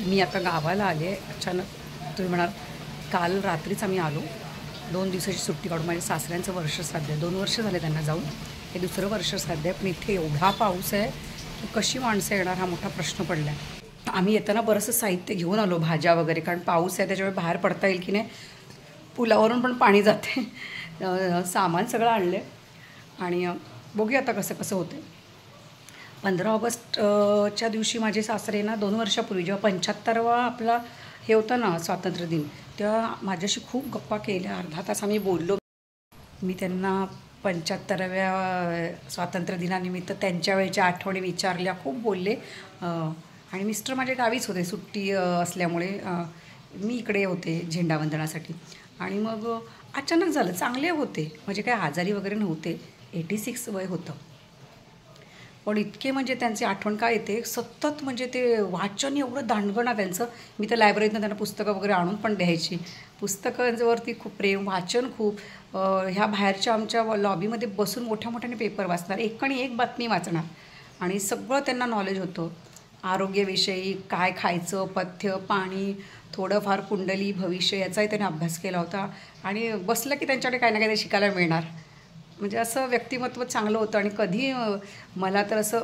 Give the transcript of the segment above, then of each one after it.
मी आता गावाला आले अचानक. तुम्ही म्हणाल काल रात्रीच आम्ही आलो. 2 दिवसाची सुट्टी काढून. माझ्या सासऱ्यांचं वर्ष श्राद्ध आहे. 2 वर्ष झाले त्यांना जाऊन. हे दुसरं वर्ष श्राद्ध आहे. पण इथे एवढा पाऊस आहे की कशी माणसं येणार हा मोठा प्रश्न पडला आहे. आम्ही येताना बरंचसं साहित्य घेऊन आलो, भाज्या वगैरे, कारण पाऊस आहे त्याच्यामुळे बाहेर पडता येईल की नाही. पुलावरून पण पाणी जाते. सामान सगळं आणलं आणि बघूया आता कसं कसं होतं. 15 ऑगस्टच्या दिवशी माझे सासरे ना 2 वर्षापूर्वी जेव्हा 75वा आपला हे होतं ना स्वातंत्र्य दिन, तेव्हा माझ्याशी खूप गप्पा केल्या. अर्धा तास आम्ही बोललो. मी त्यांना 75व्या स्वातंत्र्य दिनानिमित्त त्यांच्या वेळेच्या आठवणी विचारल्या, खूप बोलले. आणि मिस्टर माझ्या गावीच होते सुट्टी असल्यामुळे. मी इकडे होते झेंडावंदनासाठी. आणि मग अचानक झालं. चांगले होते, म्हणजे काय आजारी वगैरे नव्हते. 86 वय होतं. पण इतके म्हणजे त्यांची आठवण काय येते सतत, म्हणजे ते वाचन एवढं दांडगं त्यांचं. मी तर लायब्ररीतनं त्यांना पुस्तकं वगैरे आणून पण द्यायची. पुस्तकांवरती खूप प्रेम, वाचन खूप. ह्या बाहेरच्या आमच्या लॉबीमध्ये बसून मोठ्या मोठ्याने पेपर वाचणार, एक आणि एक बातमी वाचणार. आणि सगळं त्यांना नॉलेज होतं आरोग्याविषयी. काय खायचं, पथ्य, पाणी, थोडंफार कुंडली, भविष्य याचाही त्यांनी अभ्यास केला होता. आणि बसलं की त्यांच्याकडे काही ना काही शिकायला मिळणार. म्हणजे असं व्यक्तिमत्व चांगलं होतं. आणि कधी मला तर असं,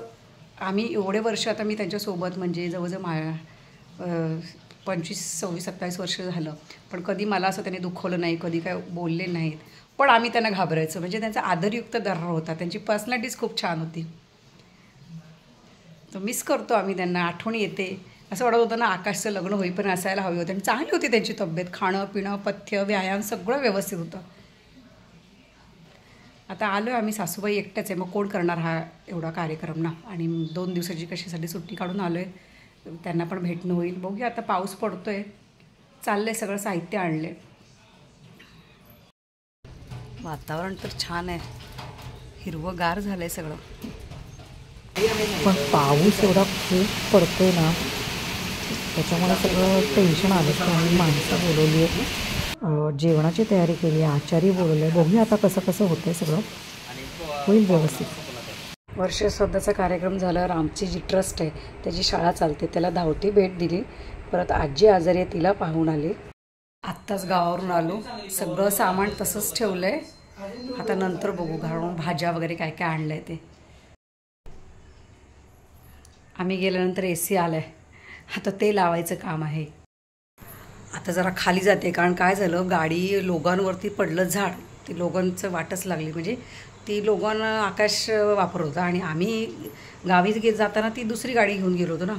आम्ही एवढे वर्ष आता मी त्यांच्यासोबत, म्हणजे जवळजवळ 25, 26, 27 वर्ष झालं. पण कधी मला असं त्यांनी दुखवलं नाही, कधी काय बोलले नाहीत. पण आम्ही त्यांना घाबरायचो. म्हणजे त्यांचा आदरयुक्त दर्रा होता. त्यांची पर्सनॅलिटीज खूप छान होती. तर मिस करतो आम्ही त्यांना. आठवण येते. असं वाटत होतं ना आकाशचं लग्न होईपर्यंत असायला हवी होती. आणि चांगली होती त्यांची तब्येत. खाणं पिणं, पथ्य, व्यायाम सगळं व्यवस्थित होतं. आता आलो आहे आम्ही, सासूबाई एकट्याच आहे, मग कोण करणार हा एवढा कार्यक्रम ना. आणि 2 दिवसाची कशासाठी सुट्टी काढून आलो आहे. त्यांना पण भेटणं होईल. बघूया आता. पाऊस पडतो आहे. चाललं आहे, सगळं साहित्य आणलं आहे. वातावरण तर छान आहे, हिरवंगार झालं आहे सगळं. पण पाऊस एवढा खूप पडतोय ना, त्याच्यामुळे सगळं टेन्शन आलं. की आम्ही माणसं बोलवली आहे, जेवणाची तयारी केली आहे, आचारी बोलवलं आहे. बघूया आता कसं कसं होतं आहे. सगळं होईल व्यवस्थित. वर्षश्राद्धाचा कार्यक्रम झाल्यावर आमची जी ट्रस्ट आहे त्याची शाळा चालते, त्याला धावती भेट दिली. परत आजी आजारी आहे, तिला पाहून आले. आत्ताच गावावरून आलो. सगळं सामान तसंच ठेवलं आहे. आता नंतर बघू घरून भाज्या वगैरे काय काय आणलं आहे ते. आम्ही गेल्यानंतर AC आला आहे. आता ते लावायचं काम आहे. आता जरा खाली जाते, कारण काय झालं, गाडी लोगांवरती पडलं झाड. ती लोगांचं वाटच लागली. म्हणजे ती लोगान आकाश वापरत होता आणि आम्ही गावी जाताना ती दुसरी गाडी घेऊन गेलो होतो ना,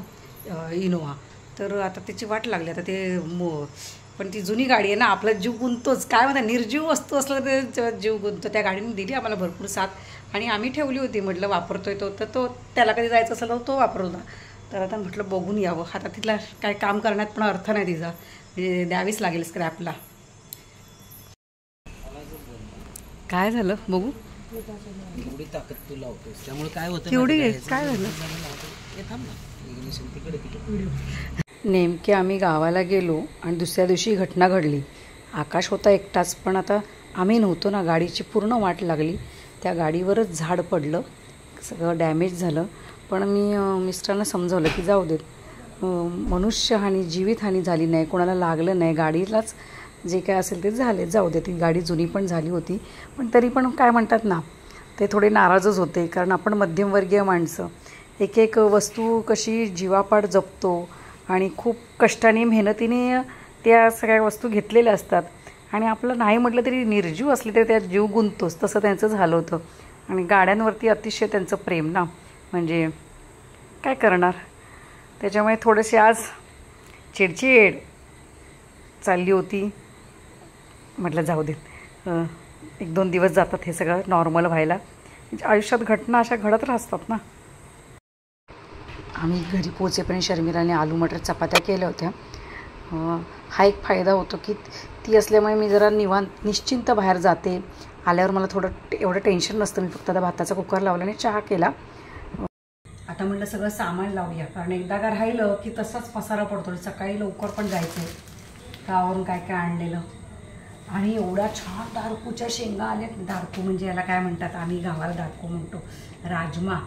इनोवा. तर आता त्याची वाट लागली. आता ते पण ती जुनी गाडी आहे ना, आपला जीव गुंततोच. काय म्हणतात, निर्जीव वस्तू असलं तर जीव गुंततो. त्या गाडीने दिली आम्हाला भरपूर साथ आणि आम्ही ठेवली होती. म्हटलं वापरतोय तो, तर तो त्याला कधी जायचं असेल तर तो वापरत होता. तर आता म्हटलं बघून यावं. आता तिला काय काम करण्यात पण अर्थ नाही तिचा, म्हणजे द्यावीच लागेल स्क्रॅपला. काय झालं बघू. एवढी ताकद तू लावतोस त्यामुळे काय होतं, केवढी काय झालं. नेमके आम्ही गावाला गेलो आणि दुसऱ्या दिवशी घटना घडली. आकाश होता एकटाच, पण आता आम्ही नव्हतो ना. गाडीची पूर्ण वाट लागली. त्या गाडीवरच झाड पडलं, सगळं डॅमेज झालं. पण मी मिस्टरांना समजावलं की जाऊ देत, मनुष्यहानी, जीवितहानी झाली नाही, कोणाला लागलं नाही. गाडीलाच जे काय असेल ते झाले, जाऊ दे. ती गाडी जुनी पण झाली होती, पण तरी पण काय म्हणतात ना, ते थोडे नाराजच होते. कारण आपण मध्यमवर्गीय माणसं एक एक वस्तू कशी जीवापाड जपतो आणि खूप कष्टाने मेहनतीने त्या सगळ्या वस्तू घेतलेल्या असतात. आणि आपलं नाही म्हटलं तरी निर्जीव असले तरी त्यात जीव गुंततोच. तसं त्यांचं झालं होतं. आणि गाड्यांवरती अतिशय त्यांचं प्रेम ना, म्हणजे काय करणार. त्याच्यामुळे थोडेसे आज चिडचिड चालली होती. म्हटलं जाऊ देत, 1-2 दिवस जातात हे सगळं नॉर्मल व्हायला. म्हणजे आयुष्यात घटना अशा घडत राहतात ना. आम्ही घरी पोहोचेपर्यंत शर्मिलाने आलू मटर चपात्या केल्या होत्या. हा एक फायदा होतो की ती असल्यामुळे मी जरा निश्चिंत बाहेर जाते. आल्यावर मला थोडं एवढं टेन्शन नसतं. मी फक्त आता भाताचा कुकर लावला आणि चहा केला. आता म्हटलं सगळं सामान लावूया, कारण एकदा का राहिलं की तसाच पसारा पडतो. सकाळी लवकर पण जायचं आहे. गावावरून काय काय आणलेलं. आणि एवढ्या छान दारकूच्या शेंगा आल्या. दारकू म्हणजे याला काय म्हणतात, आम्ही गावाला दारकू म्हणतो. राजमा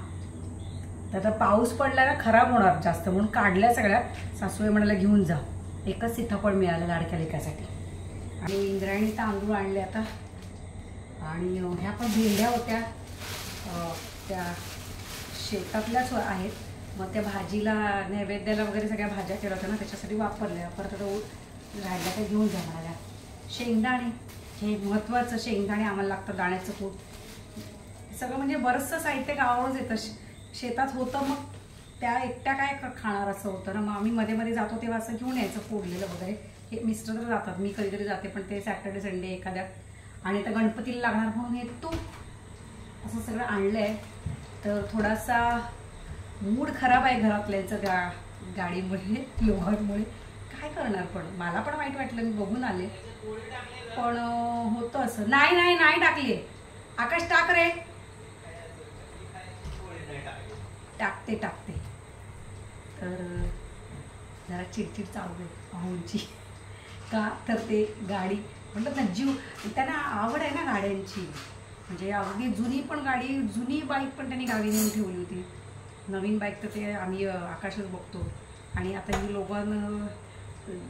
तर आता पाऊस पडला ना खराब होणार जास्त म्हणून काढल्या सगळ्या. सासूबाई म्हणाला घेऊन जा. एकच सीताफळ मिळालं लाडक्या लेकासाठी. आणि इंद्रायणी तांदूळ आणले आता. आणि ह्या पण भेंड्या होत्या त्या शेतातल्याच आहेत. मग त्या भाजीला नैवेद्याला वगैरे सगळ्या भाज्या केल्या होत्या ना त्याच्यासाठी वापरल्या. परत आता राहिल्या काय घेऊन जा म्हणाल्या. शेंगदाणे हे महत्त्वाचं. शेंगदाणे आम्हाला लागतं. दाण्याचं कूट सगळं म्हणजे बरंचसं साहित्य गावावरच येतं. शेतात होतं. मग त्या एकट्या काय खाणार असं होतं ना. मग आम्ही मध्ये मध्ये जातो तेव्हा असं घेऊन यायचं फोडलेलं वगैरे. हे मिस्टर तर जातात. मी कधीतरी जाते पण ते सॅटर्डे संडे एखाद्या. आणि आता गणपतीला लागणार म्हणून हे तूप असं सगळं आणलं आहे. तर थोडासा मूड खराब आहे घरातल्याचं गाडीमुळे लोकांमुळे. काय करणार पण मला पण वाईट वाटलं. मी बघून आले पण होतं असं. नाही नाही नाही टाकले. आकाश टाक रे. टाकते टाकते. तर जरा चिडचिड चालू आहे भाऊंची. का तर ते गाडी म्हटलं ना जीव त्यांना आवड आहे ना गाड्यांची. म्हणजे अगदी जुनी पण गाडी जुनी बाईक पण त्यांनी गावी नेऊन ठेवली होती. नवीन बाईक तर ते आम्ही आकाशच बघतो. आणि आता ही लोकांना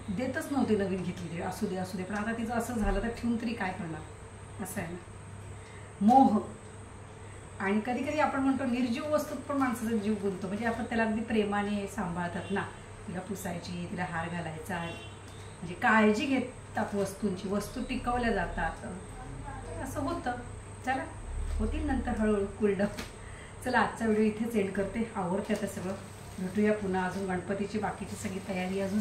देतच नव्हते नवीन घेतली तरी असू दे पण आता तिचं असं झालं तर ठेवून तरी काय करणार असं आहे ना. मोह. आणि कधी कधी आपण म्हणतो निर्जीव वस्तूत पण माणसाचा जीव गुंततो. म्हणजे आपण त्याला अगदी प्रेमाने सांभाळतात ना. तिला पुसायची तिला हार घालायचा म्हणजे काळजी घेतात वस्तूंची. वस्तू टिकवल्या जातात असं होतं. चला होतील नंतर हळूहळू कुलडं. चला आजचा व्हिडिओ इथेच एंड करते. आवडते आता सगळं. भेटूया पुन्हा. अजून गणपतीची बाकीची सगळी तयारी अजून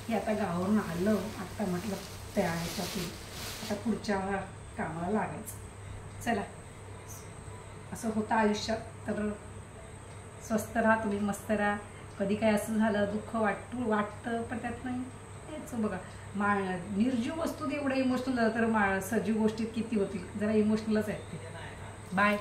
हे आता गावावरून आलं. आत्ता म्हटलं तयारीसाठी आता पुढच्या कामाला लागायचं. चला असं होतं आयुष्यात. तर स्वस्त राहा तुम्ही. मस्त राहा. कधी काय असं झालं दुःख वाटतं पण त्यात नाही हेच बघा. निर्जीव वस्तू एवढं इमोशनल झालं तर सजीव गोष्टीत किती होतील. जरा इमोशनलच आहेत ते. बाय.